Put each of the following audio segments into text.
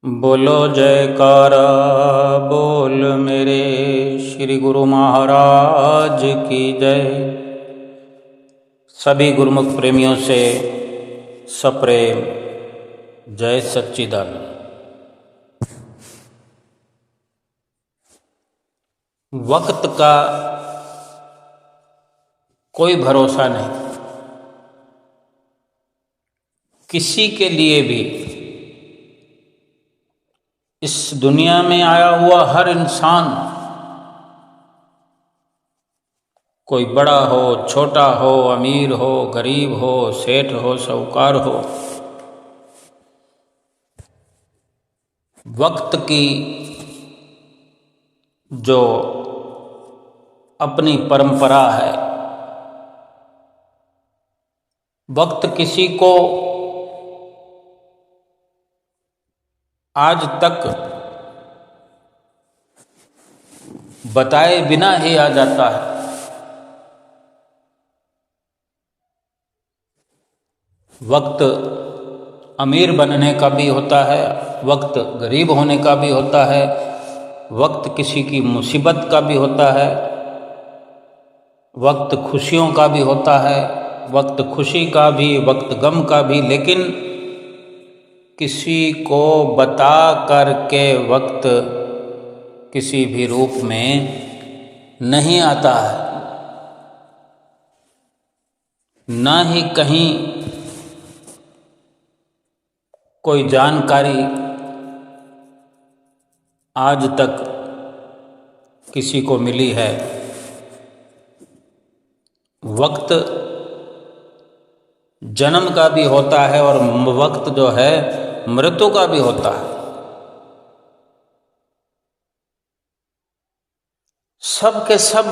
बोलो जयकारा बोल मेरे श्री गुरु महाराज की जय। सभी गुरुमुख प्रेमियों से सप्रेम जय सच्चिदानंद। वक्त का कोई भरोसा नहीं। किसी के लिए भी इस दुनिया में आया हुआ हर इंसान, कोई बड़ा हो छोटा हो, अमीर हो गरीब हो, सेठ हो साहूकार हो, वक्त की जो अपनी परंपरा है, वक्त किसी को आज तक बताए बिना ही आ जाता है। वक्त अमीर बनने का भी होता है, वक्त गरीब होने का भी होता है, वक्त किसी की मुसीबत का भी होता है, वक्त खुशियों का भी होता है, वक्त खुशी का भी, वक्त गम का भी। लेकिन किसी को बता कर के वक्त किसी भी रूप में नहीं आता है, ना ही कहीं कोई जानकारी आज तक किसी को मिली है। वक्त जन्म का भी होता है और वक्त जो है मृत्यु का भी होता है। सब के सब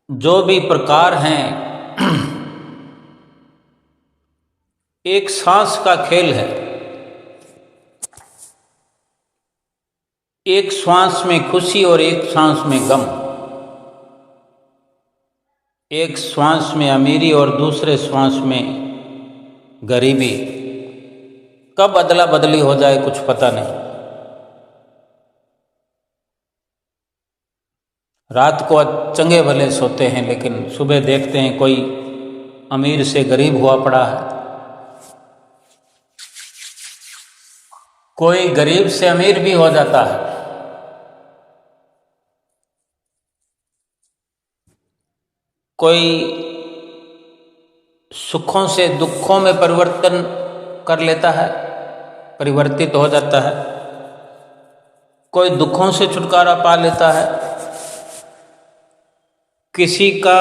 जो भी प्रकार हैं एक सांस का खेल है। एक श्वास में खुशी और एक श्वास में गम, एक श्वास में अमीरी और दूसरे श्वास में गरीबी। कब अदला बदली हो जाए कुछ पता नहीं। रात को चंगे भले सोते हैं, लेकिन सुबह देखते हैं कोई अमीर से गरीब हुआ पड़ा है, कोई गरीब से अमीर भी हो जाता है। कोई सुखों से दुखों में परिवर्तन कर लेता है, परिवर्तित हो जाता है। कोई दुखों से छुटकारा पा लेता है, किसी का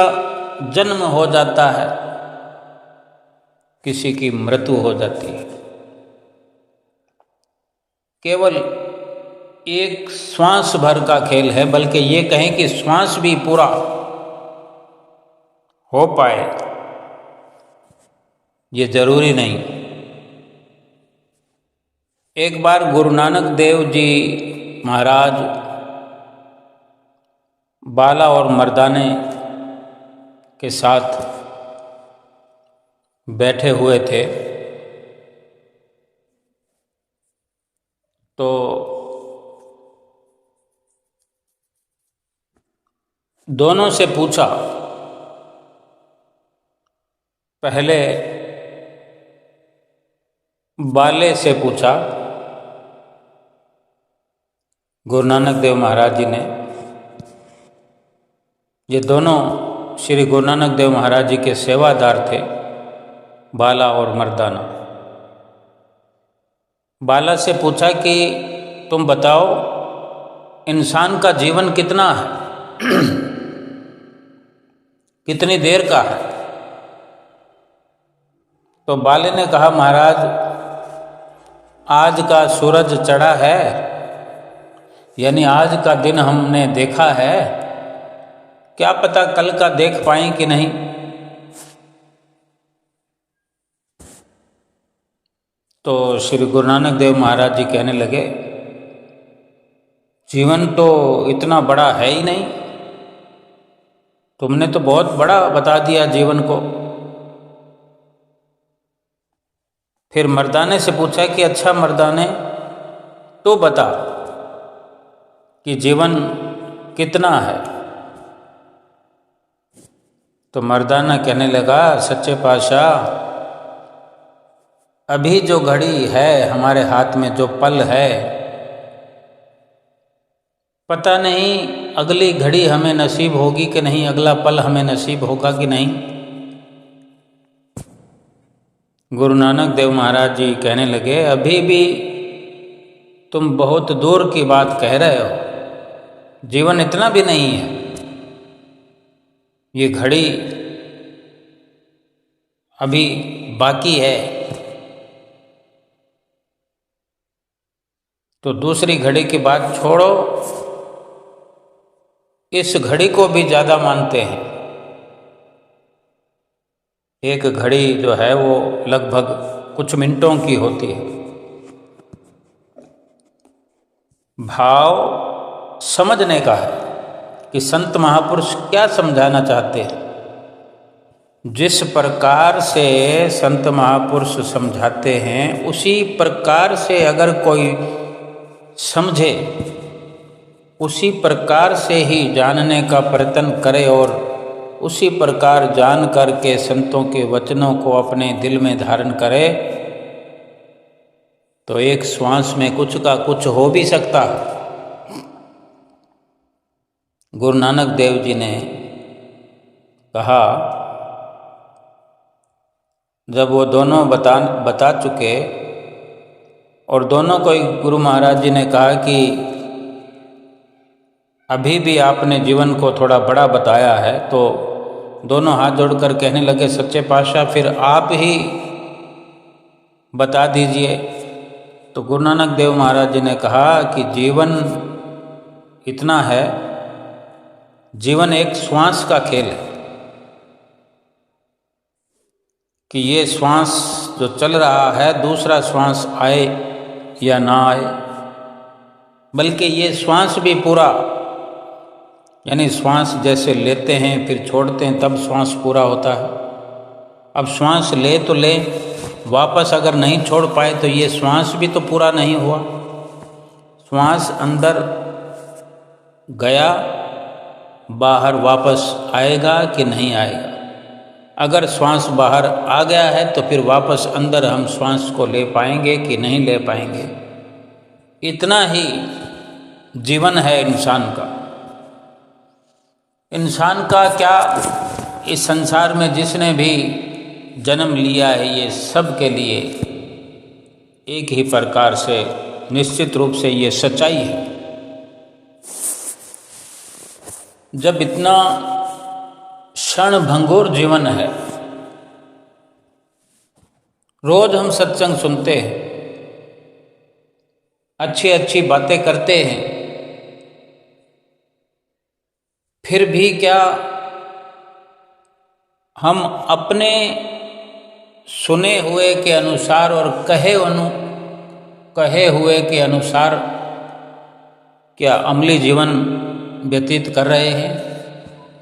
जन्म हो जाता है, किसी की मृत्यु हो जाती है। केवल एक श्वास भर का खेल है, बल्कि ये कहें कि श्वास भी पूरा हो पाए ये जरूरी नहीं। एक बार गुरु नानक देव जी महाराज बाला और मर्दाने के साथ बैठे हुए थे, तो दोनों से पूछा। पहले बाले से पूछा गुरु नानक देव महाराज जी ने। ये दोनों श्री गुरु नानक देव महाराज जी के सेवादार थे, बाला और मर्दाना। बाला से पूछा कि तुम बताओ इंसान का जीवन कितना है, कितनी देर का है? तो बाले ने कहा, महाराज आज का सूरज चढ़ा है, यानी आज का दिन हमने देखा है, क्या पता कल का देख पाएं कि नहीं। तो श्री गुरु नानक देव महाराज जी कहने लगे, जीवन तो इतना बड़ा है ही नहीं, तुमने तो बहुत बड़ा बता दिया जीवन को। फिर मर्दाने से पूछा कि अच्छा मर्दाने, तो बता कि जीवन कितना है। तो मर्दाना कहने लगा, सच्चे पातशाह, अभी जो घड़ी है हमारे हाथ में, जो पल है, पता नहीं अगली घड़ी हमें नसीब होगी कि नहीं, अगला पल हमें नसीब होगा कि नहीं। गुरु नानक देव महाराज जी कहने लगे, अभी भी तुम बहुत दूर की बात कह रहे हो, जीवन इतना भी नहीं है। ये घड़ी अभी बाकी है, तो दूसरी घड़ी की बात छोड़ो, इस घड़ी को भी ज़्यादा मानते हैं। एक घड़ी जो है वो लगभग कुछ मिनटों की होती है। भाव समझने का है कि संत महापुरुष क्या समझाना चाहते हैं। जिस प्रकार से संत महापुरुष समझाते हैं उसी प्रकार से अगर कोई समझे, उसी प्रकार से ही जानने का प्रयत्न करे और उसी प्रकार जान करके संतों के वचनों को अपने दिल में धारण करे, तो एक श्वास में कुछ का कुछ हो भी सकता है। गुरु नानक देव जी ने कहा, जब वो दोनों बता चुके और दोनों को गुरु महाराज जी ने कहा कि अभी भी आपने जीवन को थोड़ा बड़ा बताया है, तो दोनों हाथ जोड़कर कहने लगे, सच्चे पातशाह फिर आप ही बता दीजिए। तो गुरु नानक देव महाराज जी ने कहा कि जीवन इतना है, जीवन एक श्वास का खेल है कि ये श्वास जो चल रहा है, दूसरा श्वास आए या ना आए, बल्कि ये श्वास भी पूरा, यानी श्वास जैसे लेते हैं फिर छोड़ते हैं तब श्वास पूरा होता है। अब श्वास ले तो ले, वापस अगर नहीं छोड़ पाए तो ये श्वास भी तो पूरा नहीं हुआ। श्वास अंदर गया, बाहर वापस आएगा कि नहीं आएगा। अगर श्वास बाहर आ गया है तो फिर वापस अंदर हम श्वास को ले पाएंगे कि नहीं ले पाएंगे। इतना ही जीवन है इंसान का। इंसान का क्या, इस संसार में जिसने भी जन्म लिया है, ये सब के लिए एक ही प्रकार से निश्चित रूप से ये सच्चाई है। जब इतना क्षण भंगुर जीवन है, रोज हम सत्संग सुनते हैं, अच्छी अच्छी बातें करते हैं, फिर भी क्या हम अपने सुने हुए के अनुसार और कहे हुए के अनुसार क्या अमली जीवन व्यतीत कर रहे हैं?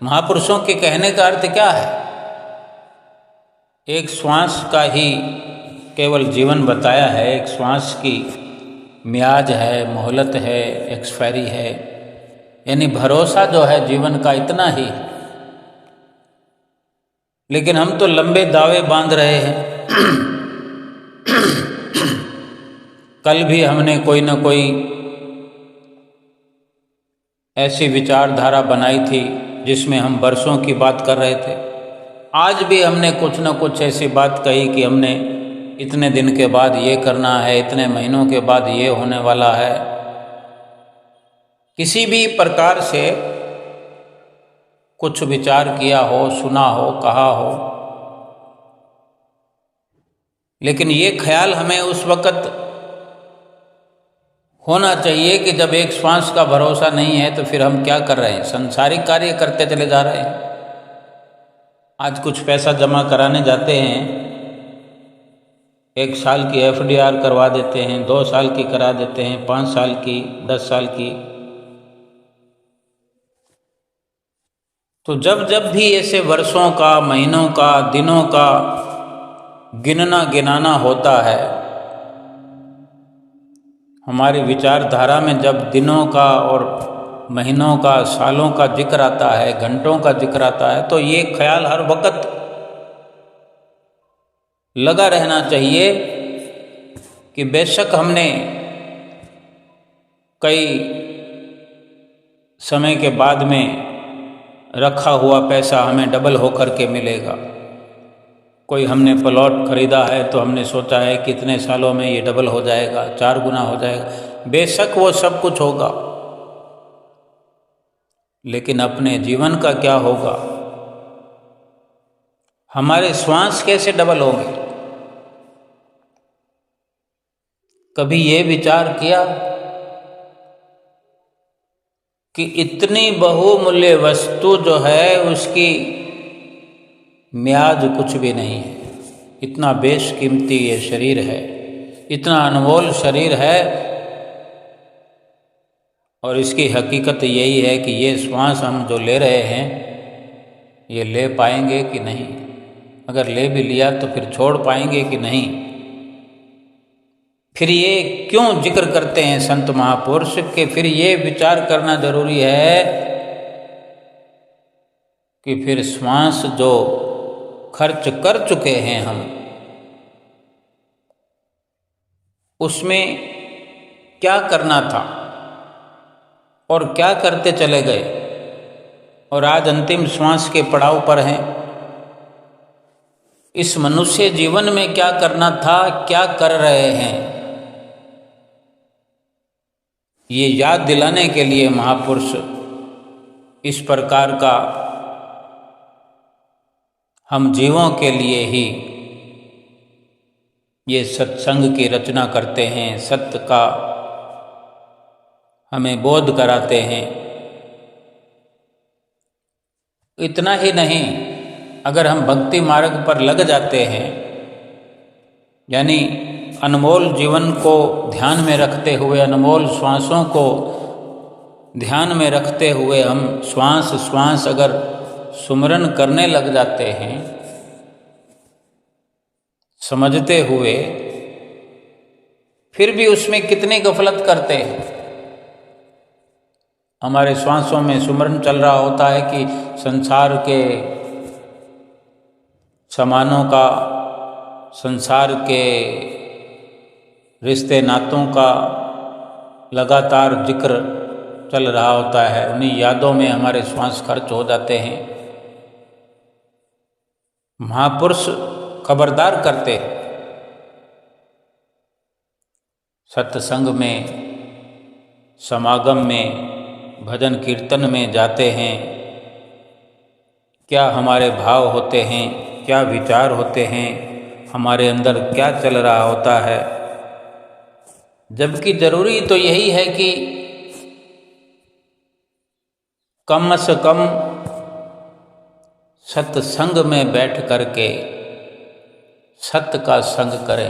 महापुरुषों के कहने का अर्थ क्या है? एक श्वास का ही केवल जीवन बताया है, एक श्वास की म्याद है, मोहलत है, एक्सपायरी है, यानी भरोसा जो है जीवन का इतना ही। लेकिन हम तो लंबे दावे बांध रहे हैं। कल भी हमने कोई ना कोई ऐसी विचारधारा बनाई थी जिसमें हम वर्षों की बात कर रहे थे। आज भी हमने कुछ न कुछ ऐसी बात कही कि हमने इतने दिन के बाद ये करना है, इतने महीनों के बाद ये होने वाला है। किसी भी प्रकार से कुछ विचार किया हो, सुना हो, कहा हो, लेकिन ये ख्याल हमें उस वक़्त होना चाहिए कि जब एक श्वास का भरोसा नहीं है तो फिर हम क्या कर रहे हैं? संसारिक कार्य करते चले जा रहे हैं। आज कुछ पैसा जमा कराने जाते हैं, 1 साल की FDR करवा देते हैं, 2 साल की करा देते हैं, 5 साल की, 10 साल की। तो जब जब भी ऐसे वर्षों का, महीनों का, दिनों का गिनना गिनाना होता है। हमारी विचारधारा में जब दिनों का और महीनों का, सालों का जिक्र आता है, घंटों का जिक्र आता है, तो ये ख्याल हर वक्त लगा रहना चाहिए कि बेशक हमने कई समय के बाद में रखा हुआ पैसा हमें डबल होकर के मिलेगा। कोई हमने प्लॉट खरीदा है तो हमने सोचा है कितने सालों में ये डबल हो जाएगा, 4 गुना हो जाएगा। बेशक वो सब कुछ होगा, लेकिन अपने जीवन का क्या होगा? हमारे श्वास कैसे डबल होंगे? कभी ये विचार किया कि इतनी बहुमूल्य वस्तु जो है उसकी म्याद कुछ भी नहीं है। इतना बेशकीमती ये शरीर है, इतना अनमोल शरीर है, और इसकी हकीकत यही है कि ये श्वास हम जो ले रहे हैं ये ले पाएंगे कि नहीं। अगर ले भी लिया तो फिर छोड़ पाएंगे कि नहीं। फिर ये क्यों जिक्र करते हैं संत महापुरुष के? फिर ये विचार करना जरूरी है कि फिर श्वास जो खर्च कर चुके हैं हम, उसमें क्या करना था और क्या करते चले गए, और आज अंतिम श्वास के पड़ाव पर हैं। इस मनुष्य जीवन में क्या करना था, क्या कर रहे हैं, ये याद दिलाने के लिए महापुरुष इस प्रकार का हम जीवों के लिए ही ये सत्संग की रचना करते हैं, सत्य का हमें बोध कराते हैं। इतना ही नहीं, अगर हम भक्ति मार्ग पर लग जाते हैं, यानी अनमोल जीवन को ध्यान में रखते हुए, अनमोल श्वासों को ध्यान में रखते हुए हम श्वास श्वास अगर सुमरन करने लग जाते हैं, समझते हुए, फिर भी उसमें कितनी गफलत करते हैं। हमारे श्वासों में सुमरन चल रहा होता है कि संसार के सामानों का, संसार के रिश्ते नातों का लगातार जिक्र चल रहा होता है। उन्हीं यादों में हमारे श्वास खर्च हो जाते हैं। महापुरुष खबरदार करते, सत्संग में, समागम में, भजन कीर्तन में जाते हैं, क्या हमारे भाव होते हैं, क्या विचार होते हैं, हमारे अंदर क्या चल रहा होता है। जबकि जरूरी तो यही है कि कम से कम सत्संग में बैठ करके सत्य का संग करें,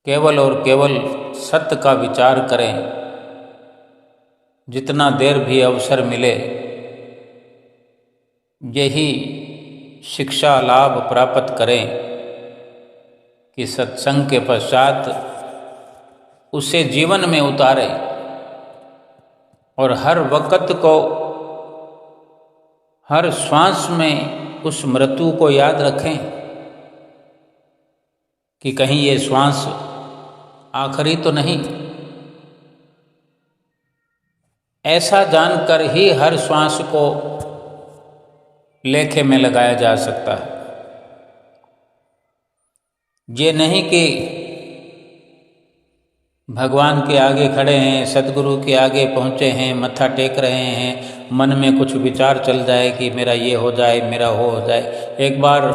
केवल और केवल सत्य का विचार करें। जितना देर भी अवसर मिले यही शिक्षा लाभ प्राप्त करें कि सत्संग के पश्चात उसे जीवन में उतारें और हर वक्त को, हर श्वास में उस मृत्यु को याद रखें कि कहीं ये श्वास आखिरी तो नहीं। ऐसा जानकर ही हर श्वास को लेखे में लगाया जा सकता है। ये नहीं कि भगवान के आगे खड़े हैं, सतगुरु के आगे पहुँचे हैं, मत्था टेक रहे हैं, मन में कुछ विचार चल जाए कि मेरा ये हो जाए, मेरा वो हो जाए। एक बार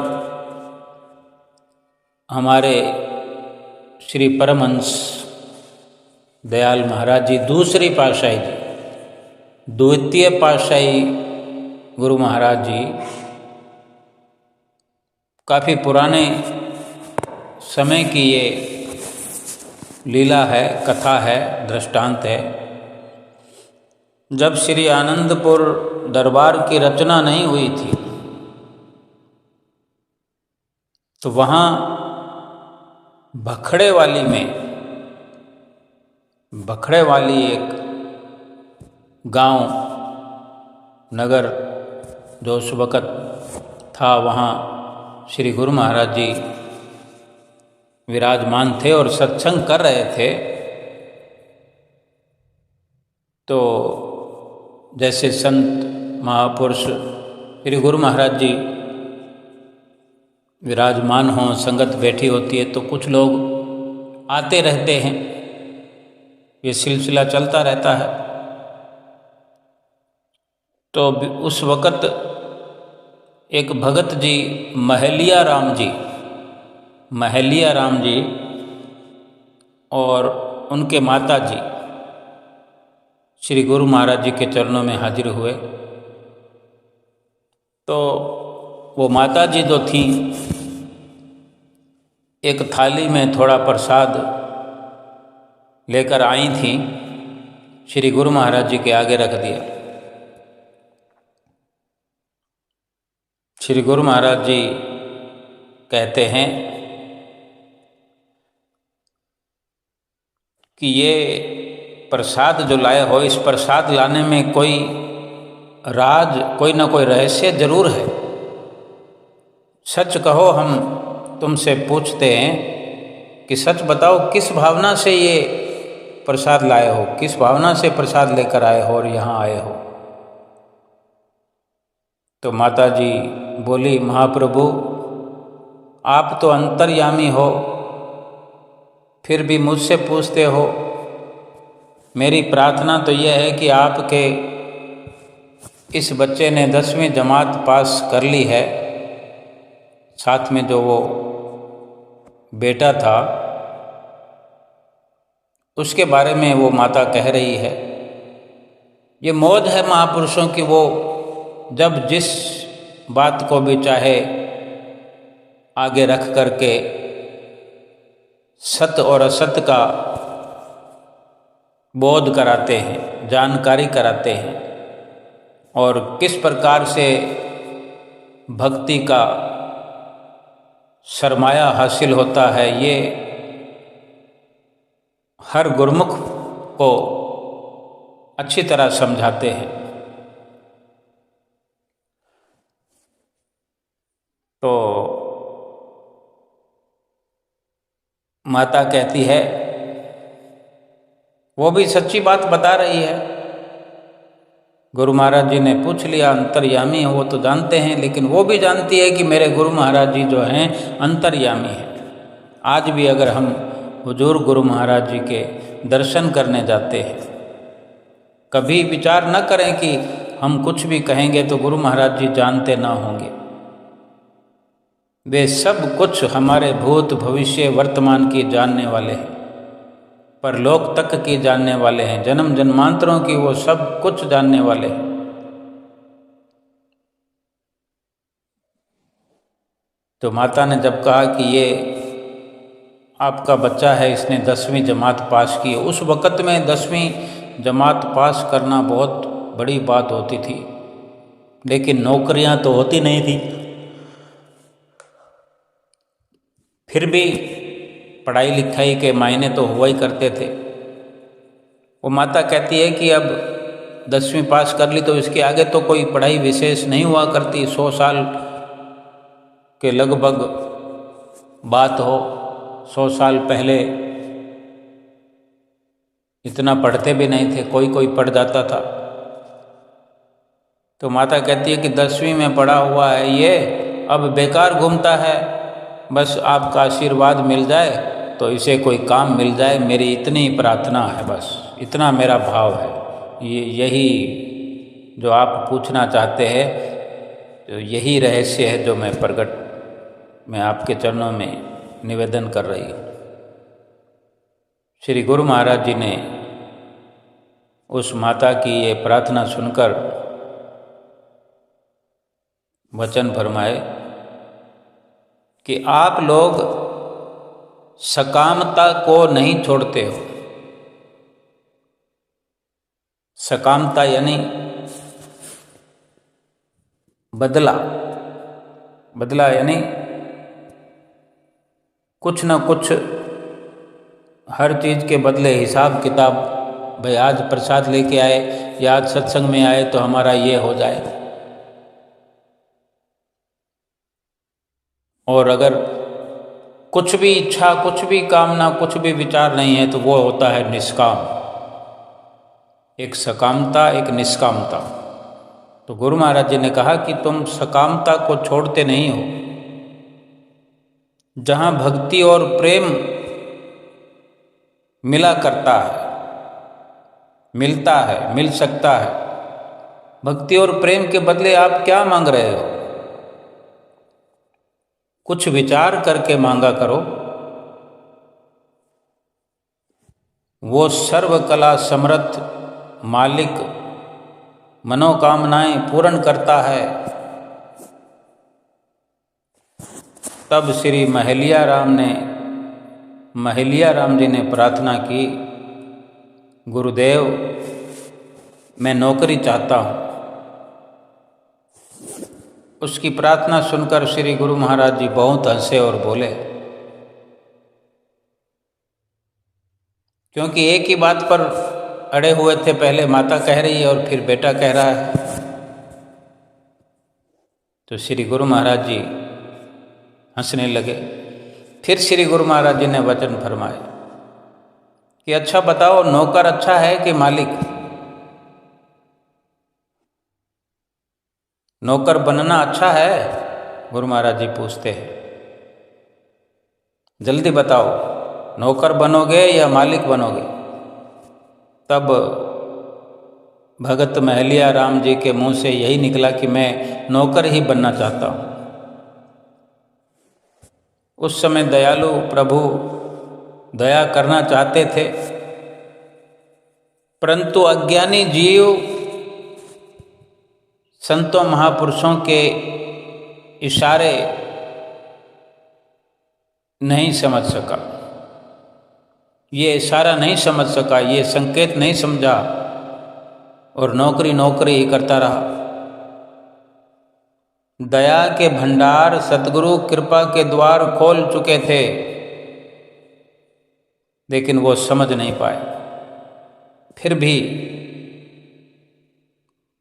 हमारे श्री परमहंस दयाल महाराज जी, दूसरी पातशाही जी, द्वितीय पातशाही गुरु महाराज जी, काफ़ी पुराने समय की ये लीला है, कथा है, दृष्टांत है। जब श्री आनंदपुर दरबार की रचना नहीं हुई थी, तो वहाँ बखड़े वाली एक गांव नगर जो उस वक़्त था, वहाँ श्री गुरु महाराज जी विराजमान थे और सत्संग कर रहे थे। तो जैसे संत महापुरुष श्री गुरु महाराज जी विराजमान हों, संगत बैठी होती है, तो कुछ लोग आते रहते हैं, ये सिलसिला चलता रहता है। तो उस वक़्त एक भगत जी महलिया राम जी और उनके माता जी श्री गुरु महाराज जी के चरणों में हाजिर हुए। तो वो माता जी जो थीं, एक थाली में थोड़ा प्रसाद लेकर आई थीं, श्री गुरु महाराज जी के आगे रख दिया। श्री गुरु महाराज जी कहते हैं कि ये प्रसाद जो लाए हो, इस प्रसाद लाने में कोई राज, कोई ना कोई रहस्य जरूर है। सच कहो, हम तुमसे पूछते हैं कि सच बताओ, किस भावना से ये प्रसाद लाए हो, किस भावना से प्रसाद लेकर आए हो और यहाँ आए हो। तो माता जी बोली, महाप्रभु आप तो अंतर्यामी हो, फिर भी मुझसे पूछते हो। मेरी प्रार्थना तो यह है कि आपके इस बच्चे ने 10वीं जमात पास कर ली है, साथ में जो वो बेटा था उसके बारे में वो माता कह रही है। ये मौज है महापुरुषों की, वो जब जिस बात को भी चाहे आगे रख करके सत्य और असत्य का बोध कराते हैं, जानकारी कराते हैं, और किस प्रकार से भक्ति का सरमाया हासिल होता है, ये हर गुरुमुख को अच्छी तरह समझाते हैं। तो माता कहती है, वो भी सच्ची बात बता रही है। गुरु महाराज जी ने पूछ लिया, अंतर्यामी है, वो तो जानते हैं, लेकिन वो भी जानती है कि मेरे गुरु महाराज जी जो हैं अंतर्यामी हैं। आज भी अगर हम हुजूर गुरु महाराज जी के दर्शन करने जाते हैं, कभी विचार न करें कि हम कुछ भी कहेंगे तो गुरु महाराज जी जानते ना होंगे। वे सब कुछ हमारे भूत भविष्य वर्तमान की जानने वाले हैं, परलोक तक की जानने वाले हैं, जन्म जन्मांतरों की वो सब कुछ जानने वाले हैं। तो माता ने जब कहा कि ये आपका बच्चा है, इसने 10वीं जमात पास की, उस वक़्त में 10वीं जमात पास करना बहुत बड़ी बात होती थी, लेकिन नौकरियां तो होती नहीं थी। फिर भी पढ़ाई लिखाई के मायने तो हुआ ही करते थे। वो माता कहती है कि अब 10वीं पास कर ली तो इसके आगे तो कोई पढ़ाई विशेष नहीं हुआ करती। 100 साल के लगभग बात हो, 100 साल पहले इतना पढ़ते भी नहीं थे, कोई पढ़ जाता था। तो माता कहती है कि 10वीं में पढ़ा हुआ है ये, अब बेकार घूमता है, बस आपका आशीर्वाद मिल जाए तो इसे कोई काम मिल जाए, मेरी इतनी प्रार्थना है, बस इतना मेरा भाव है। यही जो आप पूछना चाहते हैं, तो यही रहस्य है जो मैं आपके चरणों में निवेदन कर रही हूँ। श्री गुरु महाराज जी ने उस माता की ये प्रार्थना सुनकर वचन फरमाए कि आप लोग सकामता को नहीं छोड़ते हो। सकामता यानी बदला यानी कुछ न कुछ हर चीज़ के बदले हिसाब किताब, भाई आज प्रसाद लेके आए या आज सत्संग में आए तो हमारा ये हो जाए। और अगर कुछ भी इच्छा, कुछ भी कामना, कुछ भी विचार नहीं है तो वो होता है निष्काम। एक सकामता, एक निष्कामता। तो गुरु महाराज जी ने कहा कि तुम सकामता को छोड़ते नहीं हो। जहाँ भक्ति और प्रेम मिला करता है, मिलता है, मिल सकता है, भक्ति और प्रेम के बदले आप क्या मांग रहे हो? कुछ विचार करके मांगा करो। वो सर्वकला समर्थ मालिक मनोकामनाएं पूर्ण करता है। तब श्री महलिया राम जी ने प्रार्थना की, गुरुदेव मैं नौकरी चाहता हूँ। उसकी प्रार्थना सुनकर श्री गुरु महाराज जी बहुत हंसे और बोले, क्योंकि एक ही बात पर अड़े हुए थे। पहले माता कह रही है और फिर बेटा कह रहा है। तो श्री गुरु महाराज जी हंसने लगे। फिर श्री गुरु महाराज जी ने वचन फरमाए कि अच्छा बताओ, नौकर अच्छा है कि मालिक? नौकर बनना अच्छा है? गुरु महाराज जी पूछते हैं। जल्दी बताओ, नौकर बनोगे या मालिक बनोगे? तब भगत महलिया राम जी के मुंह से यही निकला कि मैं नौकर ही बनना चाहता हूँ। उस समय दयालु प्रभु दया करना चाहते थे, परंतु अज्ञानी जीव संतों महापुरुषों के इशारे नहीं समझ सका। ये इशारा नहीं समझ सका, ये संकेत नहीं समझा और नौकरी नौकरी ही करता रहा। दया के भंडार सतगुरु कृपा के द्वार खोल चुके थे, लेकिन वो समझ नहीं पाए। फिर भी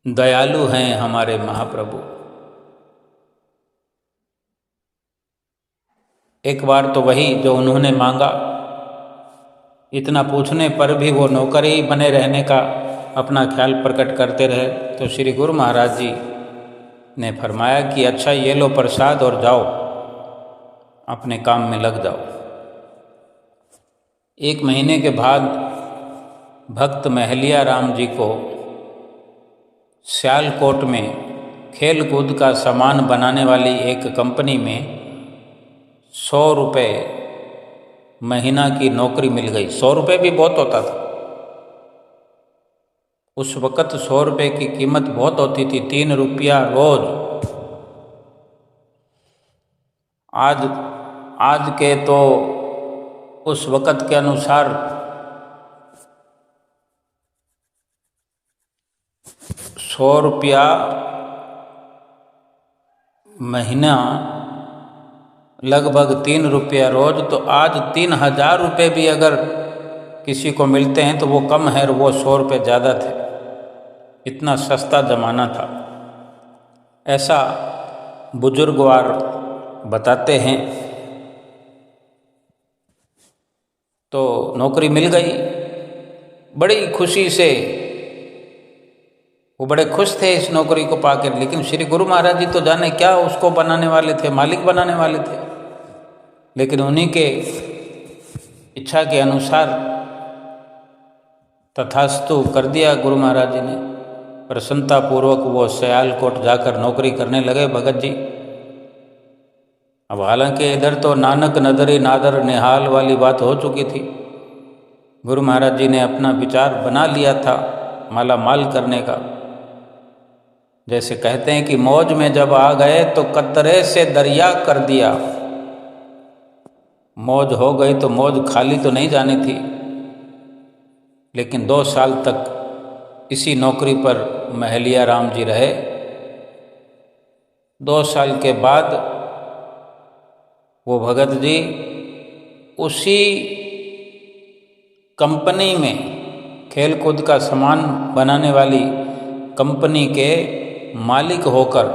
दयालु हैं हमारे महाप्रभु। एक बार तो वही जो उन्होंने मांगा, इतना पूछने पर भी वो नौकर ही बने रहने का अपना ख्याल प्रकट करते रहे। तो श्री गुरु महाराज जी ने फरमाया कि अच्छा ये लो प्रसाद और जाओ, अपने काम में लग जाओ। 1 महीने के बाद भक्त महलिया राम जी को सियालकोट में खेल कूद का सामान बनाने वाली एक कंपनी में 100 रुपये महीना की नौकरी मिल गई। 100 रुपये भी बहुत होता था उस वक़्त। 100 रुपये की कीमत बहुत होती थी, 3 रुपया रोज। आज के तो उस वक़्त के अनुसार 100 रुपया महीना लगभग 3 रुपया रोज। तो आज 3000 रुपये भी अगर किसी को मिलते हैं तो वो कम है, और वो 100 रुपये ज़्यादा थे। इतना सस्ता ज़माना था, ऐसा बुजुर्गवार बताते हैं। तो नौकरी मिल गई, बड़ी खुशी से वो बड़े खुश थे इस नौकरी को पाकर। लेकिन श्री गुरु महाराज जी तो जाने क्या उसको बनाने वाले थे, मालिक बनाने वाले थे। लेकिन उन्हीं के इच्छा के अनुसार तथास्तु कर दिया गुरु महाराज जी ने। प्रसन्नता पूर्वक वो सियालकोट जाकर नौकरी करने लगे भगत जी। अब हालांकि इधर तो नानक नदरी नादर निहाल वाली बात हो चुकी थी। गुरु महाराज जी ने अपना विचार बना लिया था माला माल करने का। जैसे कहते हैं कि मौज में जब आ गए तो कतरे से दरिया कर दिया। मौज हो गई तो मौज खाली तो नहीं जानी थी। लेकिन 2 साल तक इसी नौकरी पर महलिया राम जी रहे। 2 साल के बाद वो भगत जी उसी कंपनी में, खेल कूद का सामान बनाने वाली कंपनी के मालिक होकर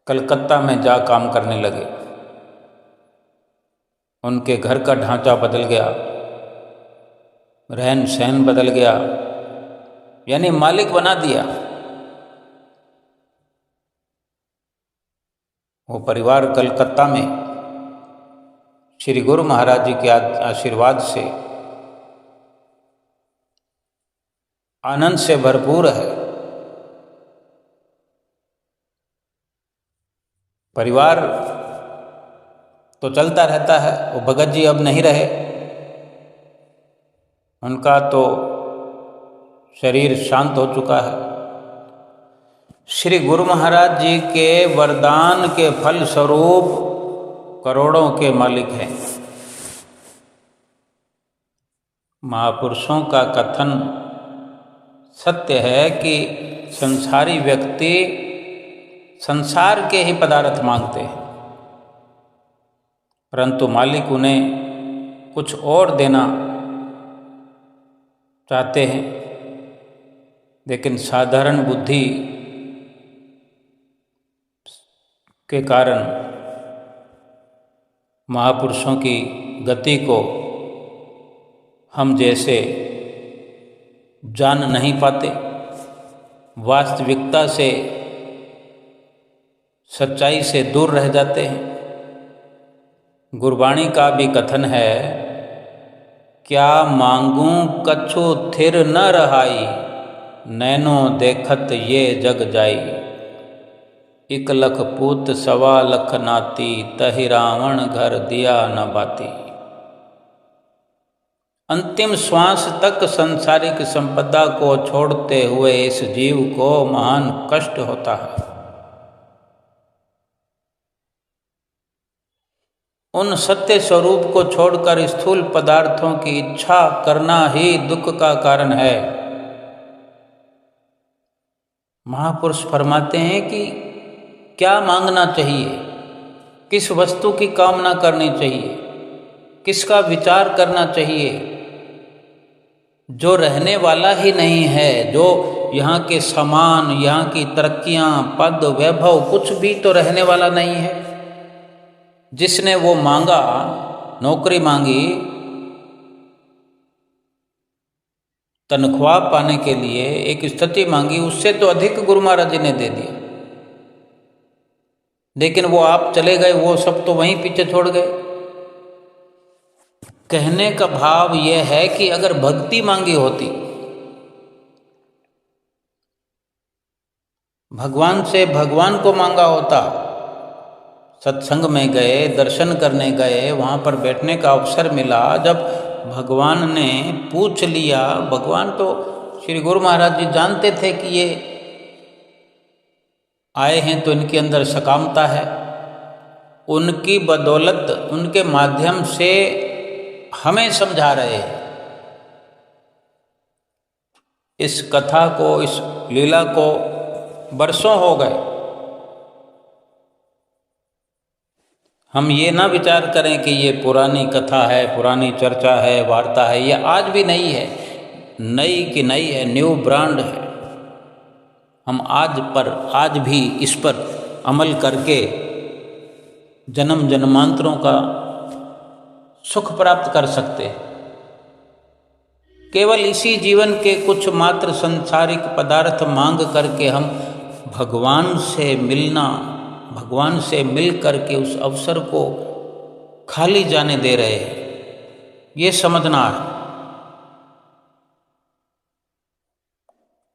कलकत्ता में जा काम करने लगे। उनके घर का ढांचा बदल गया, रहन सहन बदल गया, यानी मालिक बना दिया। वो परिवार कलकत्ता में श्री गुरु महाराज जी के आशीर्वाद से आनंद से भरपूर है। परिवार तो चलता रहता है। वो भगत जी अब नहीं रहे, उनका तो शरीर शांत हो चुका है। श्री गुरु महाराज जी के वरदान के फल स्वरूप करोड़ों के मालिक हैं। महापुरुषों का कथन सत्य है कि संसारी व्यक्ति संसार के ही पदार्थ मांगते हैं, परंतु मालिक उन्हें कुछ और देना चाहते हैं। लेकिन साधारण बुद्धि के कारण महापुरुषों की गति को हम जैसे जान नहीं पाते, वास्तविकता से, सच्चाई से दूर रह जाते हैं। गुरबाणी का भी कथन है, क्या मांगूं कछु थिर न रहाई, नैनो देखत ये जग जाई। 1 लख पूत 1.25 लख नाती, तहि रावण घर दिया न बाती। अंतिम श्वास तक सांसारिक संपदा को छोड़ते हुए इस जीव को महान कष्ट होता है। उन सत्य स्वरूप को छोड़कर स्थूल पदार्थों की इच्छा करना ही दुख का कारण है। महापुरुष फरमाते हैं कि क्या मांगना चाहिए, किस वस्तु की कामना करनी चाहिए, किसका विचार करना चाहिए। जो रहने वाला ही नहीं है, जो यहाँ के सामान, यहाँ की तरक्कियाँ, पद, वैभव, कुछ भी तो रहने वाला नहीं है। जिसने वो मांगा, नौकरी मांगी, तनख्वाह पाने के लिए एक स्थिति मांगी, उससे तो अधिक गुरु महाराज जी ने दे दिया। लेकिन वो आप चले गए, वो सब तो वहीं पीछे छोड़ गए। कहने का भाव यह है कि अगर भक्ति मांगी होती, भगवान से भगवान को मांगा होता, सत्संग में गए, दर्शन करने गए, वहाँ पर बैठने का अवसर मिला, जब भगवान ने पूछ लिया, भगवान तो श्री गुरु महाराज जी जानते थे कि ये आए हैं तो इनके अंदर सकामता है, उनकी बदौलत, उनके माध्यम से हमें समझा रहे हैं। इस कथा को, इस लीला को बरसों हो गए। हम ये ना विचार करें कि ये पुरानी कथा है, पुरानी चर्चा है, वार्ता है। ये आज भी नई है, नई की नई है, न्यू ब्रांड है। हम आज भी इस पर अमल करके जन्म जन्मांतरों का सुख प्राप्त कर सकते हैं। केवल इसी जीवन के कुछ मात्र सांसारिक पदार्थ मांग करके हम भगवान से मिलना, भगवान से मिल करके उस अवसर को खाली जाने दे रहे हैं, ये समझना है।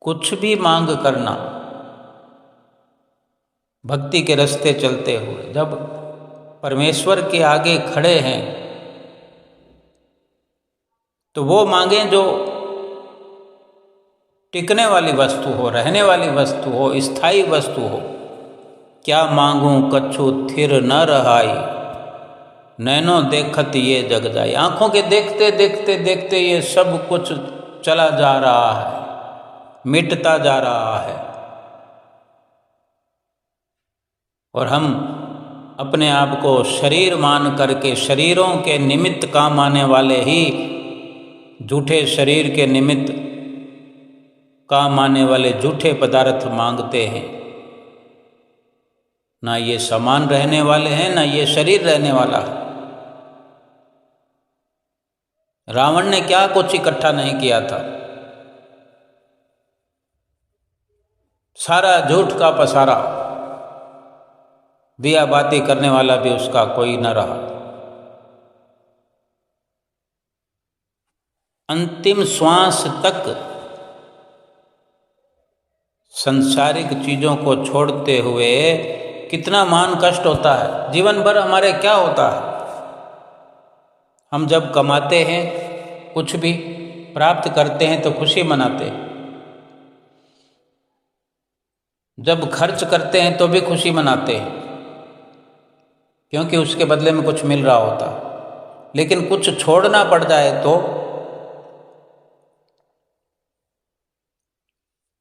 कुछ भी मांग करना, भक्ति के रास्ते चलते हुए, जब परमेश्वर के आगे खड़े हैं तो वो मांगें जो टिकने वाली वस्तु हो, रहने वाली वस्तु हो, स्थायी वस्तु हो। क्या मांगूं कछु थिर न रहाई, नैनो देखत ये जग जाई। आंखों के देखते देखते देखते ये सब कुछ चला जा रहा है, मिटता जा रहा है, और हम अपने आप को शरीर मान करके शरीरों के निमित्त काम आने वाले ही झूठे शरीर के निमित्त काम आने वाले झूठे पदार्थ मांगते हैं। ना ये समान रहने वाले हैं, ना ये शरीर रहने वाला है। रावण ने क्या कुछ इकट्ठा नहीं किया था, सारा झूठ का पसारा, दिया बाती करने वाला भी उसका कोई न रहा। अंतिम श्वास तक सांसारिक चीजों को छोड़ते हुए कितना मान कष्ट होता है। जीवन भर हमारे क्या होता है, हम जब कमाते हैं, कुछ भी प्राप्त करते हैं तो खुशी मनाते हैं, जब खर्च करते हैं तो भी खुशी मनाते हैं, क्योंकि उसके बदले में कुछ मिल रहा होता है। लेकिन कुछ छोड़ना पड़ जाए तो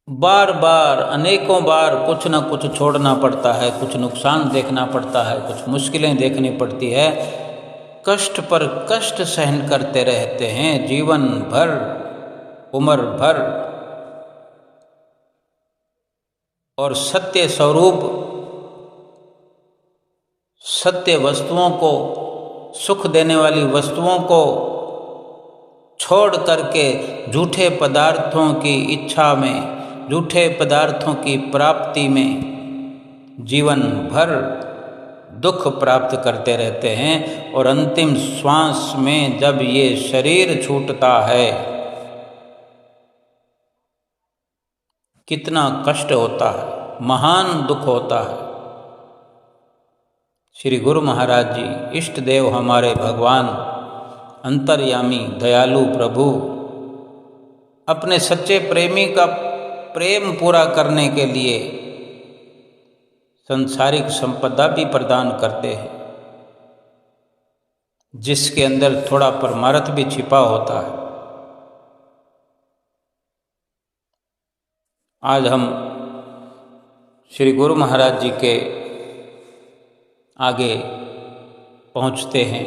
बार बार अनेकों बार कुछ न कुछ छोड़ना पड़ता है, कुछ नुकसान देखना पड़ता है, कुछ मुश्किलें देखनी पड़ती है, कष्ट पर कष्ट सहन करते रहते हैं जीवन भर, उम्र भर। और सत्य स्वरूप, सत्य वस्तुओं को, सुख देने वाली वस्तुओं को छोड़ करके झूठे पदार्थों की इच्छा में, झूठे पदार्थों की प्राप्ति में जीवन भर दुख प्राप्त करते रहते हैं। और अंतिम श्वास में जब ये शरीर छूटता है, कितना कष्ट होता है, महान दुख होता है। श्री गुरु महाराज जी, इष्ट देव हमारे भगवान, अंतर्यामी दयालु प्रभु, अपने सच्चे प्रेमी का प्रेम पूरा करने के लिए संसारिक संपदा भी प्रदान करते हैं, जिसके अंदर थोड़ा परमार्थ भी छिपा होता है। आज हम श्री गुरु महाराज जी के आगे पहुंचते हैं।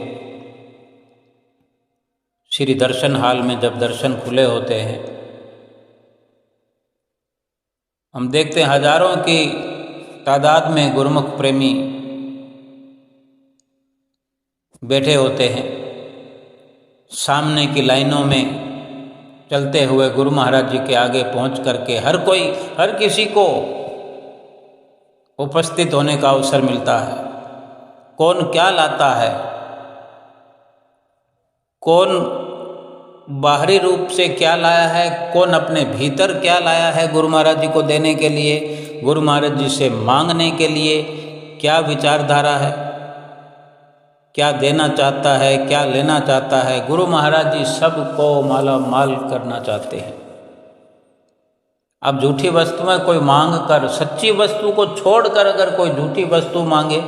श्री दर्शन हाल में जब दर्शन खुले होते हैं, हम देखते हैं हजारों की तादाद में गुरुमुख प्रेमी बैठे होते हैं। सामने की लाइनों में चलते हुए गुरु महाराज जी के आगे पहुंच करके हर किसी को उपस्थित होने का अवसर मिलता है। कौन क्या लाता है, कौन बाहरी रूप से क्या लाया है, कौन अपने भीतर क्या लाया है गुरु महाराज जी को देने के लिए, गुरु महाराज जी से मांगने के लिए क्या विचारधारा है, क्या देना चाहता है, क्या लेना चाहता है। गुरु महाराज जी सबको माला माल करना चाहते हैं। अब झूठी वस्तु में कोई मांग कर, सच्ची वस्तु को छोड़कर अगर कोई झूठी वस्तु मांगे,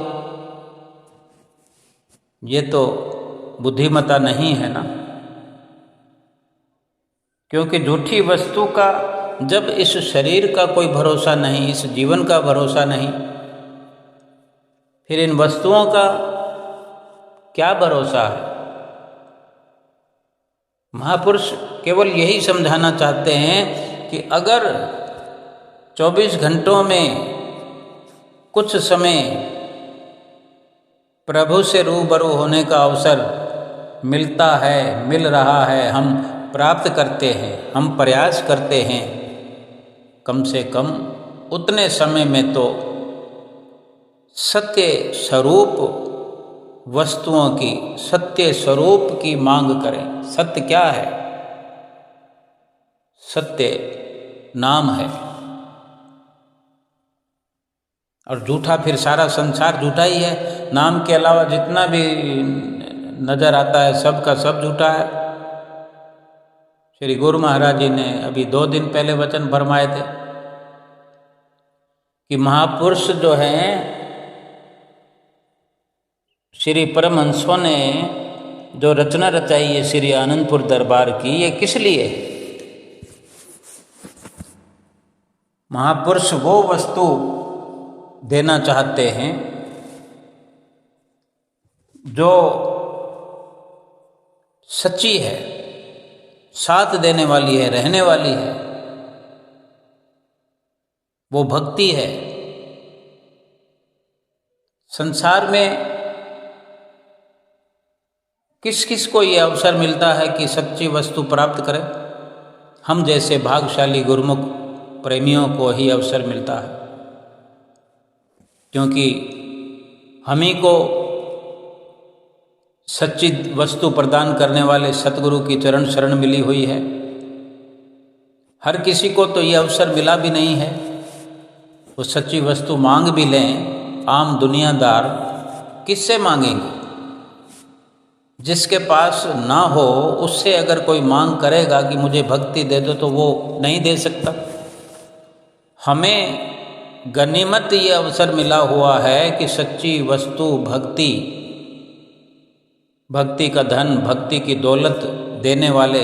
ये तो बुद्धिमता नहीं है ना। क्योंकि झूठी वस्तु का जब इस शरीर का कोई भरोसा नहीं, इस जीवन का भरोसा नहीं, फिर इन वस्तुओं का क्या भरोसा है। महापुरुष केवल यही समझाना चाहते हैं कि अगर 24 घंटों में कुछ समय प्रभु से रूबरू होने का अवसर मिलता है, मिल रहा है, हम प्राप्त करते हैं, हम प्रयास करते हैं, कम से कम उतने समय में तो सत्य स्वरूप वस्तुओं की, सत्य स्वरूप की मांग करें। सत्य क्या है? सत्य नाम है। और झूठा, फिर सारा संसार झूठा ही है। नाम के अलावा जितना भी नजर आता है सब का सब झूठा है। श्री गुरु महाराज जी ने अभी 2 दिन पहले वचन फरमाए थे कि महापुरुष जो हैं, श्री परमहंसों ने जो रचना रचाई है श्री आनंदपुर दरबार की, ये किस लिए? महापुरुष वो वस्तु देना चाहते हैं जो सच्ची है, साथ देने वाली है, रहने वाली है, वो भक्ति है। संसार में किस किस को ये अवसर मिलता है कि सच्ची वस्तु प्राप्त करें? हम जैसे भाग्यशाली गुरुमुख प्रेमियों को ही अवसर मिलता है, क्योंकि हम ही को सच्ची वस्तु प्रदान करने वाले सतगुरु की चरण शरण मिली हुई है। हर किसी को तो ये अवसर मिला भी नहीं है। वो सच्ची वस्तु मांग भी लें, आम दुनियादार किससे मांगेंगे? जिसके पास ना हो उससे अगर कोई मांग करेगा कि मुझे भक्ति दे दो, तो वो नहीं दे सकता। हमें गनीमत ये अवसर मिला हुआ है कि सच्ची वस्तु भक्ति, भक्ति का धन, भक्ति की दौलत देने वाले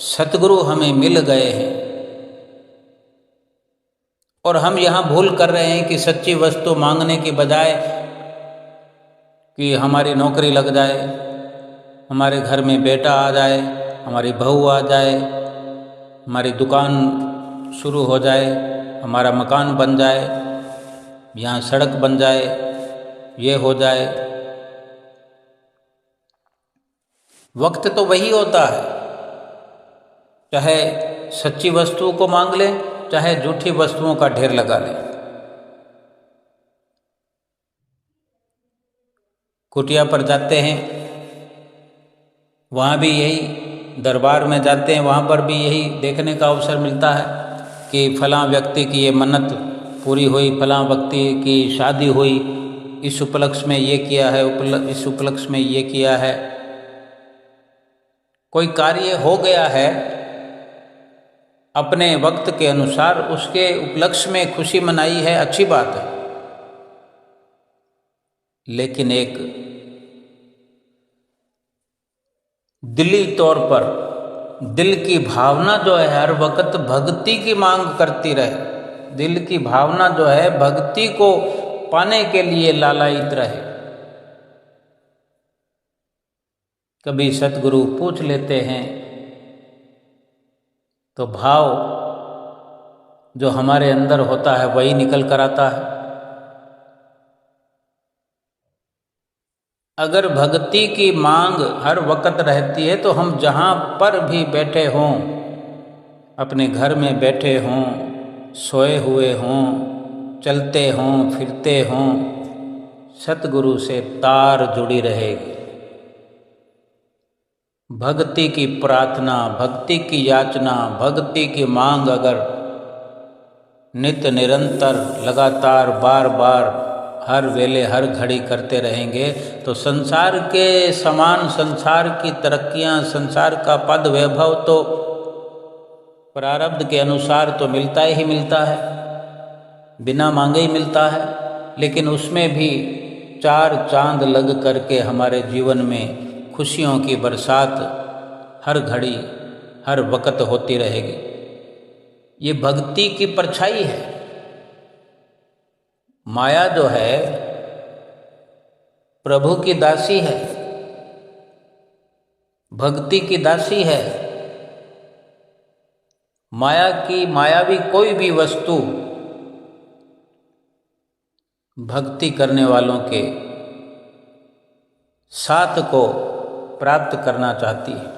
सतगुरु हमें मिल गए हैं। और हम यहाँ भूल कर रहे हैं कि सच्ची वस्तु मांगने की बजाय कि हमारी नौकरी लग जाए, हमारे घर में बेटा आ जाए, हमारी बहू आ जाए, हमारी दुकान शुरू हो जाए, हमारा मकान बन जाए, यहाँ सड़क बन जाए, ये हो जाए। वक्त तो वही होता है, चाहे सच्ची वस्तुओं को मांग लें, चाहे झूठी वस्तुओं का ढेर लगा लें। कुटिया पर जाते हैं, वहाँ भी यही, दरबार में जाते हैं, वहाँ पर भी यही देखने का अवसर मिलता है कि फलां व्यक्ति की ये मन्नत पूरी हुई, फलां व्यक्ति की शादी हुई, इस उपलक्ष्य में ये किया है, इस उपलक्ष्य में ये किया है। कोई कार्य हो गया है, अपने वक्त के अनुसार उसके उपलक्ष्य में खुशी मनाई है, अच्छी बात है। लेकिन एक दिली तौर पर दिल की भावना जो है हर वक्त भक्ति की मांग करती रहे, दिल की भावना जो है भक्ति को पाने के लिए लालायित रहे। कभी सतगुरु पूछ लेते हैं तो भाव जो हमारे अंदर होता है वही निकल कर आता है। अगर भक्ति की मांग हर वक्त रहती है तो हम जहाँ पर भी बैठे हों, अपने घर में बैठे हों, सोए हुए हों, चलते हों, फिरते हों, सतगुरु से तार जुड़ी रहेगी। भक्ति की प्रार्थना, भक्ति की याचना, भक्ति की मांग अगर नित्य निरंतर लगातार बार बार हर वेले हर घड़ी करते रहेंगे तो संसार के समान, संसार की तरक्कियां, संसार का पद वैभव तो प्रारब्ध के अनुसार तो मिलता ही मिलता है, बिना मांगे ही मिलता है। लेकिन उसमें भी चार चांद लग करके हमारे जीवन में खुशियों की बरसात हर घड़ी हर वक्त होती रहेगी। ये भक्ति की परछाई है। माया जो है प्रभु की दासी है, भक्ति की दासी है। माया की मायावी कोई भी वस्तु भक्ति करने वालों के साथ को प्राप्त करना चाहती है।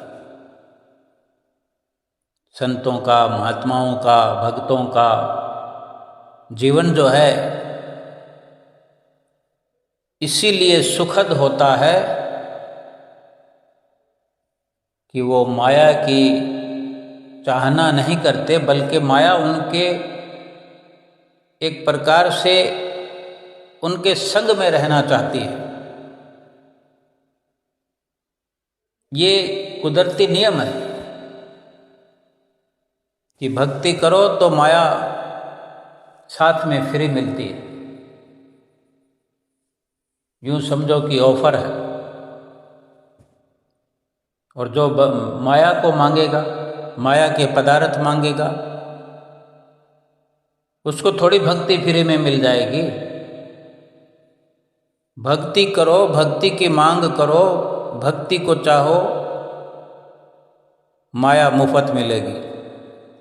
संतों का, महात्माओं का, भक्तों का जीवन जो है इसीलिए सुखद होता है कि वो माया की चाहना नहीं करते, बल्कि माया उनके एक प्रकार से उनके संग में रहना चाहती है। ये कुदरती नियम है कि भक्ति करो तो माया साथ में फ्री मिलती है। यूँ समझो कि ऑफर है, और जो माया को मांगेगा, माया के पदार्थ मांगेगा, उसको थोड़ी भक्ति फ्री में मिल जाएगी। भक्ति करो, भक्ति की मांग करो, भक्ति को चाहो, माया मुफ्त मिलेगी।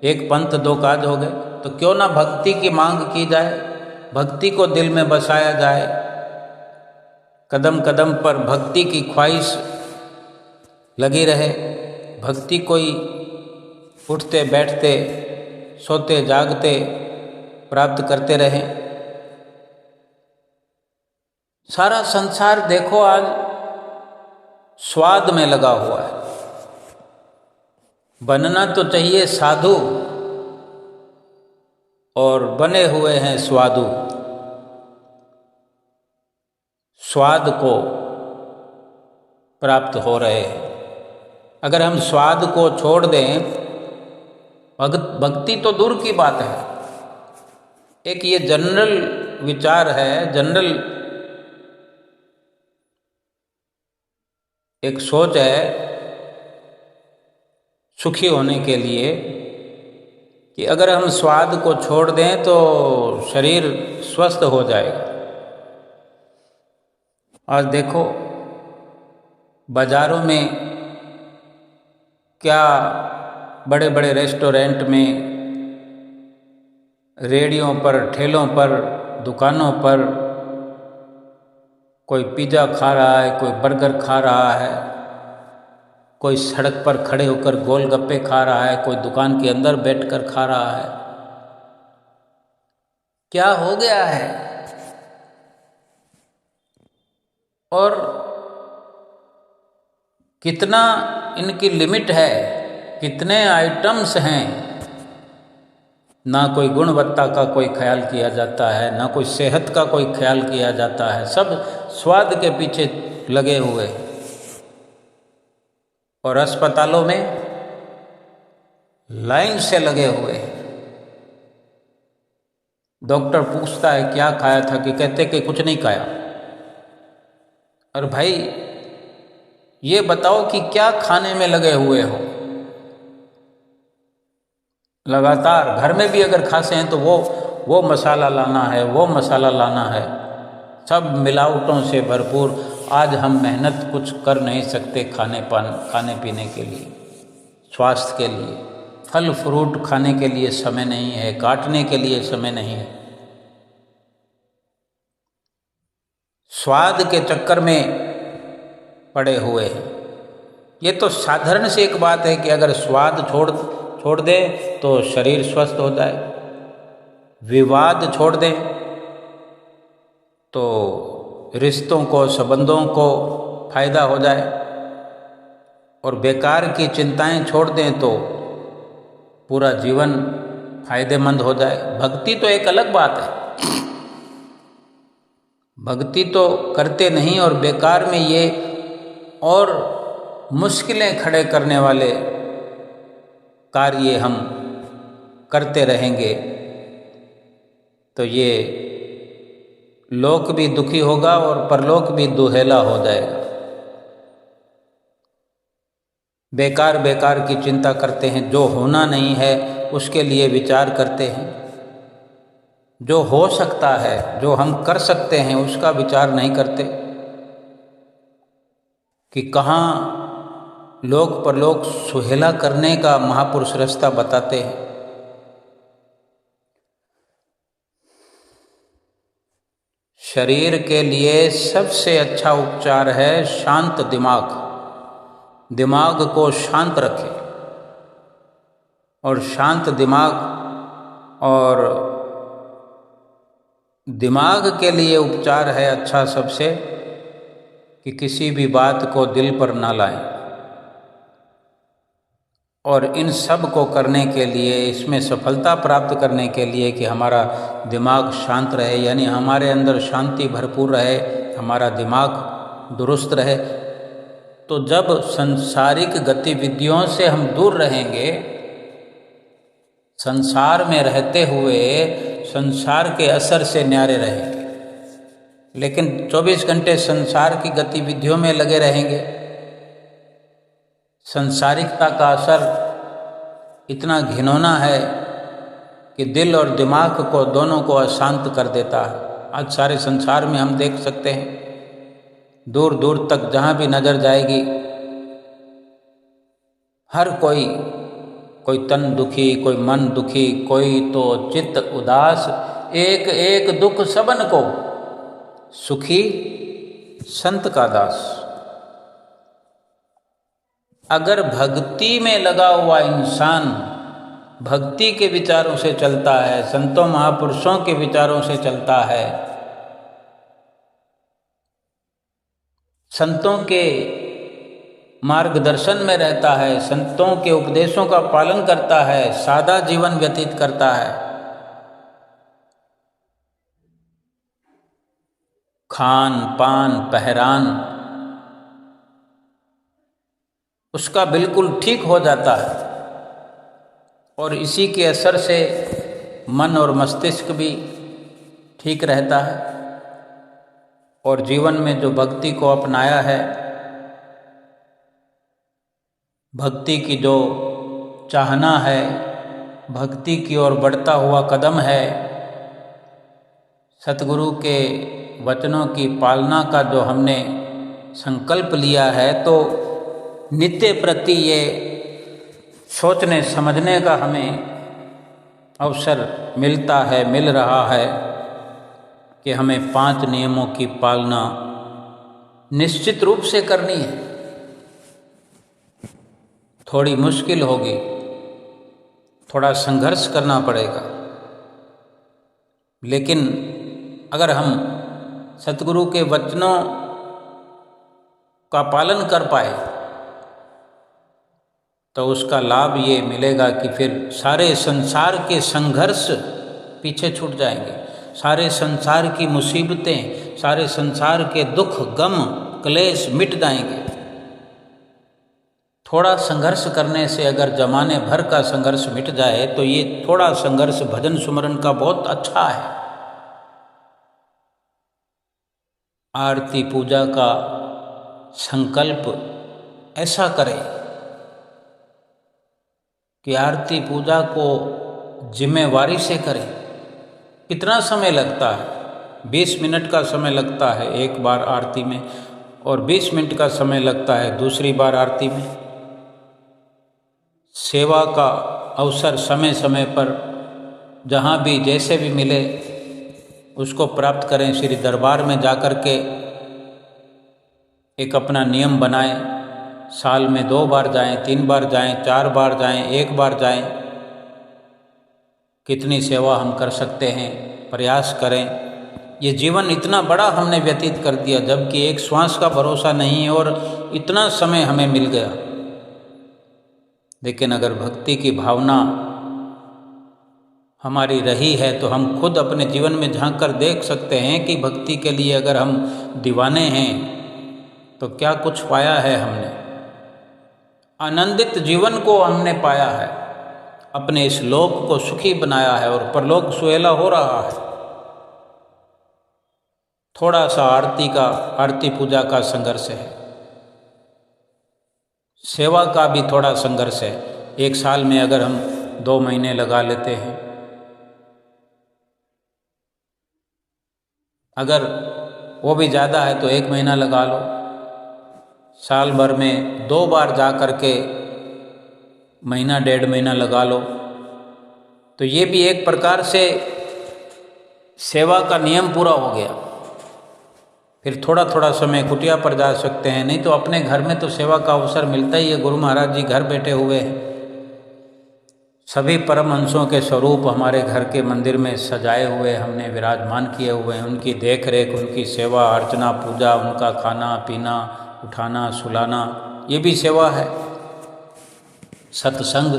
एक पंथ दो काज हो गए। तो क्यों ना भक्ति की मांग की जाए, भक्ति को दिल में बसाया जाए, कदम कदम पर भक्ति की ख्वाहिश लगी रहे, भक्ति कोई उठते बैठते सोते जागते प्राप्त करते रहें। सारा संसार देखो आज स्वाद में लगा हुआ है। बनना तो चाहिए साधु और बने हुए हैं स्वादु। स्वाद को प्राप्त हो रहे हैं। अगर हम स्वाद को छोड़ दें, भक्ति तो दूर की बात है। एक ये जनरल विचार है, जनरल एक सोच है सुखी होने के लिए कि अगर हम स्वाद को छोड़ दें तो शरीर स्वस्थ हो जाएगा। आज देखो बाजारों में क्या बड़े बड़े रेस्टोरेंट में, रेहड़ियों पर, ठेलों पर, दुकानों पर कोई पिज़्ज़ा खा रहा है, कोई बर्गर खा रहा है, कोई सड़क पर खड़े होकर गोलगप्पे खा रहा है, कोई दुकान के अंदर बैठकर खा रहा है। क्या हो गया है? और कितना इनकी लिमिट है, कितने आइटम्स हैं। ना कोई गुणवत्ता का कोई ख्याल किया जाता है, ना कोई सेहत का कोई ख्याल किया जाता है। सब स्वाद के पीछे लगे हुए। और अस्पतालों में लाइन से लगे हुए। डॉक्टर पूछता है क्या खाया था, कि कहते कि कुछ नहीं खाया। और भाई ये बताओ कि क्या खाने में लगे हुए हो। लगातार घर में भी अगर खासे हैं तो वो मसाला लाना है, वो मसाला लाना है, सब मिलावटों से भरपूर। आज हम मेहनत कुछ कर नहीं सकते खाने पीने के लिए, स्वास्थ्य के लिए। फल फ्रूट खाने के लिए समय नहीं है, काटने के लिए समय नहीं है। स्वाद के चक्कर में पड़े हुए हैं। ये तो साधारण सी एक बात है कि अगर स्वाद छोड़ दें तो शरीर स्वस्थ हो जाए, विवाद छोड़ दें तो रिश्तों को, संबंधों को फायदा हो जाए, और बेकार की चिंताएं छोड़ दें तो पूरा जीवन फायदेमंद हो जाए। भक्ति तो एक अलग बात है। भक्ति तो करते नहीं और बेकार में ये और मुश्किलें खड़े करने वाले कार्य हम करते रहेंगे तो ये लोक भी दुखी होगा और परलोक भी दुहेला हो जाएगा। बेकार की चिंता करते हैं, जो होना नहीं है उसके लिए विचार करते हैं, जो हो सकता है, जो हम कर सकते हैं उसका विचार नहीं करते कि कहाँ लोक परलोक सुहेला करने का महापुरुष रास्ता बताते हैं। शरीर के लिए सबसे अच्छा उपचार है शांत दिमाग। दिमाग को शांत रखें, और शांत दिमाग, और दिमाग के लिए उपचार है अच्छा सबसे कि किसी भी बात को दिल पर ना लाएं। और इन सब को करने के लिए, इसमें सफलता प्राप्त करने के लिए कि हमारा दिमाग शांत रहे, यानी हमारे अंदर शांति भरपूर रहे, हमारा दिमाग दुरुस्त रहे, तो जब संसारिक गतिविधियों से हम दूर रहेंगे, संसार में रहते हुए संसार के असर से न्यारे रहेंगे, लेकिन 24 घंटे संसार की गतिविधियों में लगे रहेंगे, संसारिकता का असर इतना घिनौना है कि दिल और दिमाग को दोनों को अशांत कर देता है। आज सारे संसार में हम देख सकते हैं दूर दूर तक जहाँ भी नज़र जाएगी, हर कोई तन दुखी, कोई मन दुखी, कोई तो चित्त उदास, एक एक दुख सबन को, सुखी संत का दास। अगर भक्ति में लगा हुआ इंसान भक्ति के विचारों से चलता है, संतों महापुरुषों के विचारों से चलता है, संतों के मार्गदर्शन में रहता है, संतों के उपदेशों का पालन करता है, सादा जीवन व्यतीत करता है, खान पान पहरान उसका बिल्कुल ठीक हो जाता है, और इसी के असर से मन और मस्तिष्क भी ठीक रहता है, और जीवन में जो भक्ति को अपनाया है, भक्ति की जो चाहना है, भक्ति की ओर बढ़ता हुआ कदम है, सतगुरु के वचनों की पालना का जो हमने संकल्प लिया है, तो नित्य प्रति ये सोचने समझने का हमें अवसर मिलता है, मिल रहा है कि हमें 5 नियमों की पालना निश्चित रूप से करनी है। थोड़ी मुश्किल होगी, थोड़ा संघर्ष करना पड़ेगा, लेकिन अगर हम सतगुरु के वचनों का पालन कर पाए तो उसका लाभ ये मिलेगा कि फिर सारे संसार के संघर्ष पीछे छूट जाएंगे, सारे संसार की मुसीबतें, सारे संसार के दुख गम क्लेश मिट जाएंगे। थोड़ा संघर्ष करने से अगर जमाने भर का संघर्ष मिट जाए तो ये थोड़ा संघर्ष भजन सुमरन का बहुत अच्छा है। आरती पूजा का संकल्प ऐसा करें कि आरती पूजा को जिम्मेवारी से करें। कितना समय लगता है? 20 मिनट का समय लगता है एक बार आरती में, और 20 मिनट का समय लगता है दूसरी बार आरती में। सेवा का अवसर समय समय पर जहाँ भी जैसे भी मिले उसको प्राप्त करें। श्री दरबार में जाकर के एक अपना नियम बनाएं, साल में 2 बार जाएं, 3 बार जाएं, 4 बार जाएं, 1 बार जाएं। कितनी सेवा हम कर सकते हैं, प्रयास करें। ये जीवन इतना बड़ा हमने व्यतीत कर दिया, जबकि एक श्वास का भरोसा नहीं है और इतना समय हमें मिल गया। लेकिन अगर भक्ति की भावना हमारी रही है तो हम खुद अपने जीवन में झांक कर देख सकते हैं कि भक्ति के लिए अगर हम दीवाने हैं तो क्या कुछ पाया है हमने। आनंदित जीवन को हमने पाया है, अपने इस लोक को सुखी बनाया है और परलोक सुहेला हो रहा है। थोड़ा सा आरती पूजा का संघर्ष है, सेवा का भी थोड़ा संघर्ष है। एक साल में अगर हम 2 महीने लगा लेते हैं, अगर वो भी ज़्यादा है तो 1 महीना लगा लो। साल भर में 2 बार जा कर के महीना 1.5 महीना लगा लो, तो ये भी एक प्रकार से सेवा का नियम पूरा हो गया। फिर थोड़ा थोड़ा समय कुटिया पर जा सकते हैं, नहीं तो अपने घर में तो सेवा का अवसर मिलता ही है। गुरु महाराज जी घर बैठे हुए हैं, सभी परमहंसों के स्वरूप हमारे घर के मंदिर में सजाए हुए हमने विराजमान किए हुए हैं। उनकी देख रेख, उनकी सेवा अर्चना पूजा, उनका खाना पीना, उठाना सुलाना, ये भी सेवा है। सत्संग,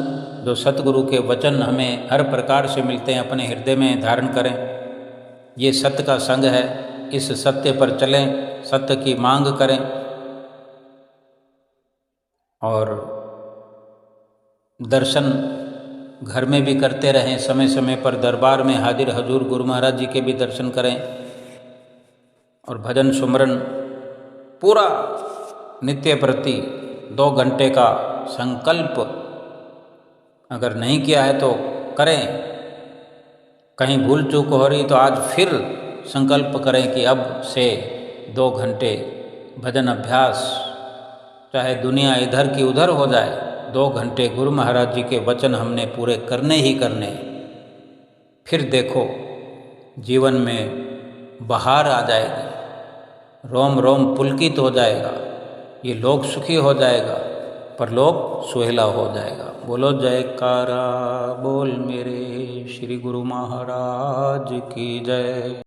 जो सतगुरु के वचन हमें हर प्रकार से मिलते हैं, अपने हृदय में धारण करें। ये सत्य का संग है, इस सत्य पर चलें, सत्य की मांग करें और दर्शन घर में भी करते रहें। समय समय पर दरबार में हाजिर हजूर गुरु महाराज जी के भी दर्शन करें और भजन सुमरन पूरा नित्य प्रति 2 घंटे का संकल्प अगर नहीं किया है तो करें। कहीं भूल चूक हो रही तो आज फिर संकल्प करें कि अब से 2 घंटे भजन अभ्यास, चाहे दुनिया इधर की उधर हो जाए, 2 घंटे गुरु महाराज जी के वचन हमने पूरे करने ही करने। फिर देखो जीवन में बहार आ जाएगी, रोम रोम पुलकित हो जाएगा, ये लोक सुखी हो जाएगा, परलोक सुहेला हो जाएगा। बोलो जयकारा बोल मेरे श्री गुरु महाराज की जय।